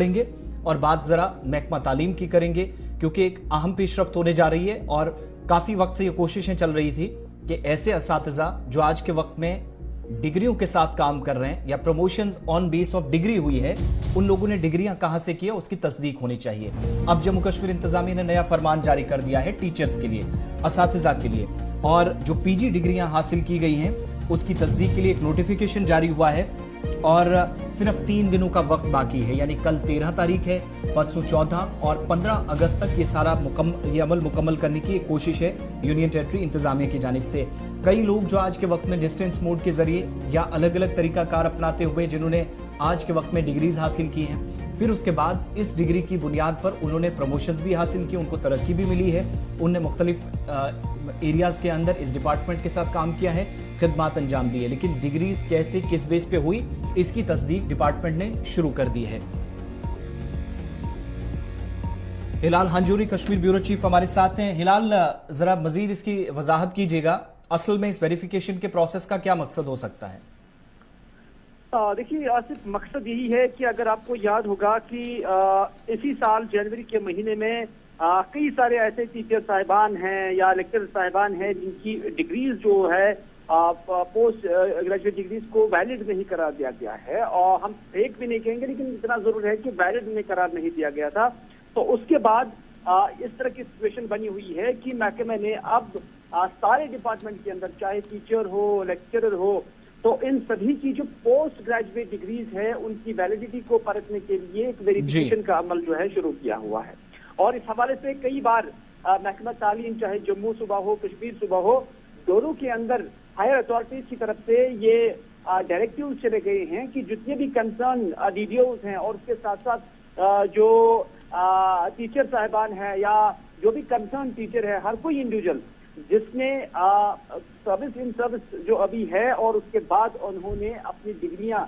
करेंगे और बात जरा महकमा तालीम की करेंगे, क्योंकि एक अहम पेशरफ्त होने जा रही है और काफी वक्त से ये कोशिशें चल रही थी कि ऐसे असातिज़ा जो आज के वक्त में डिग्रियों के साथ काम कर रहे हैं या promotions on base of degree हुई है, उन लोगों ने डिग्रियां कहां से की है उसकी तस्दीक होनी चाहिए। अब जम्मू कश्मीर इंतजामिया ने नया फरमान जारी कर दिया है टीचर्स के लिए, असातिज़ा के लिए, और जो पीजी डिग्रियां हासिल की गई हैं उसकी तस्दीक के लिए एक नोटिफिकेशन जारी हुआ है और सिर्फ 3 दिनों का वक्त बाकी है, यानी कल 13 तारीख है, परसों 14 और 15 अगस्त तक ये सारा अमल मुकम्मल करने की एक कोशिश है यूनियन टेरिटरी इंतजामिया की जानिब से। कई लोग जो आज के वक्त में डिस्टेंस मोड के जरिए या अलग अलग तरीकाकार अपनाते हुए जिन्होंने आज के वक्त में डिग्रीज हासिल की हैं, फिर उसके बाद इस डिग्री की बुनियाद पर उन्होंने प्रमोशंस भी हासिल की, उनको तरक्की भी मिली है, उनने मुख्तलिफ एरियाज के अंदर इस डिपार्टमेंट के साथ काम किया है, खिदमात अंजाम दी है, लेकिन डिग्रीज कैसे किस बेस पे हुई इसकी तस्दीक डिपार्टमेंट ने शुरू कर दी है। हिलाल हंजूरी कश्मीर ब्यूरो चीफ हमारे साथ हैं। हिलाल, जरा मजीद इसकी वजाहत कीजिएगा, असल में इस वेरिफिकेशन के प्रोसेस का क्या मकसद हो सकता है? देखिए आसिफ, मकसद यही है कि अगर आपको याद होगा कि इसी साल जनवरी के महीने में कई सारे ऐसे टीचर साहिबान हैं या लेक्चर साहिबान हैं जिनकी डिग्रीज जो है पोस्ट ग्रेजुएट डिग्रीज को वैलिड नहीं करार दिया गया है, और हम फेक भी नहीं कहेंगे लेकिन इतना जरूर है कि वैलिड नहीं करार नहीं दिया गया था। तो उसके बाद इस तरह की सिचुएशन बनी हुई है कि महकमे ने अब सारे डिपार्टमेंट के अंदर, चाहे टीचर हो, लेक्चरर हो, तो इन सभी की जो पोस्ट ग्रेजुएट डिग्रीज है उनकी वैलिडिटी को परखने के लिए एक वेरिफिकेशन का अमल जो है शुरू किया हुआ है। और इस हवाले से कई बार महकमा तालीम, चाहे जम्मू सूबा हो, कश्मीर सूबा हो, दोनों के अंदर हायर अथॉरिटीज की तरफ से ये डायरेक्टिव चले गए हैं कि जितने भी कंसर्न डीडीओज हैं और उसके साथ साथ जो टीचर साहिबान है या जो भी कंसर्न टीचर है, हर कोई इंडिविजुअल जिसने सर्विस इन सर्विस जो अभी है और उसके बाद उन्होंने अपनी डिग्रियां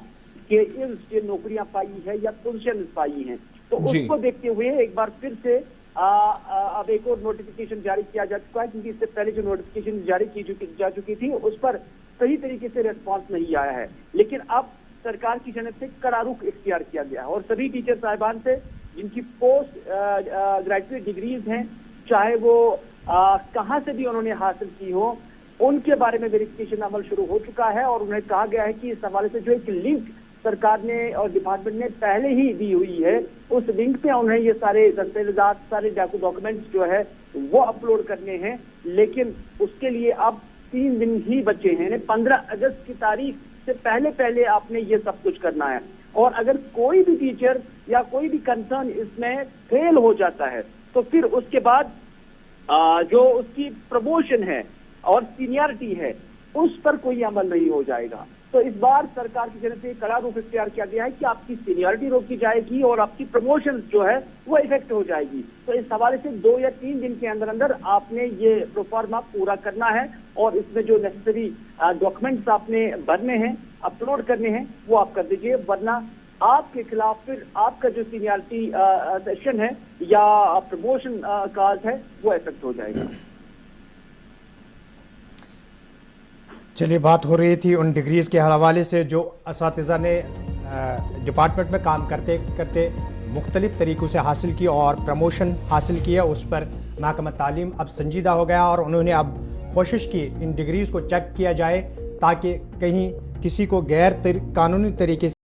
के नौकरियां पाई है या पोजीशन पाई हैं, तो उसको देखते हुए एक बार फिर से अब एक और नोटिफिकेशन जारी किया जा चुका है, क्योंकि इससे पहले जो नोटिफिकेशन जारी जा चुकी थी उस पर सही तरीके से रिस्पॉन्स नहीं आया है। लेकिन अब सरकार की जानिब से कड़ा रुख इख्तियार किया गया है और सभी टीचर साहिबान से जिनकी पोस्ट ग्रेजुएट डिग्रीज हैं, चाहे वो कहाँ से भी उन्होंने हासिल की हो, उनके बारे में वेरिफिकेशन अमल शुरू हो चुका है। और उन्हें कहा गया है कि इस हवाले से जो एक लिंक सरकार ने और डिपार्टमेंट ने पहले ही दी हुई है, उस लिंक पे उन्हें ये सारे दस्तावेजात, सारे डॉक्यूमेंट्स जो है वो अपलोड करने हैं। लेकिन उसके लिए अब 3 दिन ही बचे हैं, 15 अगस्त की तारीख से पहले आपने ये सब कुछ करना है। और अगर कोई भी टीचर या कोई भी कंसर्न इसमें फेल हो जाता है तो फिर उसके बाद जो उसकी प्रमोशन है और सीनियरिटी है उस पर कोई अमल नहीं हो जाएगा। तो इस बार सरकार की तरफ से कड़ा रुख इख्तियार किया गया है कि आपकी सीनियरिटी रोकी जाएगी और आपकी प्रमोशन जो है वो इफेक्ट हो जाएगी। तो इस हवाले से 2 या 3 दिन के अंदर अंदर आपने ये प्रोफार्मा पूरा करना है और इसमें जो नेसेसरी डॉक्यूमेंट्स आपने भरने हैं, अपलोड करने हैं, वो आप कर दीजिए, वरना आपके खिलाफ फिर आपका जो सीनियरिटी सेशन है या प्रमोशन कार्ड है वो इफेक्ट हो जाएगा। चलिए, बात हो रही थी उन डिग्रीज़ के हवाले से जो असातिज़ा ने डिपार्टमेंट में काम करते करते मुख्तलिफ तरीक़ों से हासिल की और प्रमोशन हासिल किया, उस पर महकमा तालीम अब संजीदा हो गया और उन्होंने अब कोशिश की इन डिग्रीज़ को चेक किया जाए ताकि कहीं किसी को गैर कानूनी तरीके से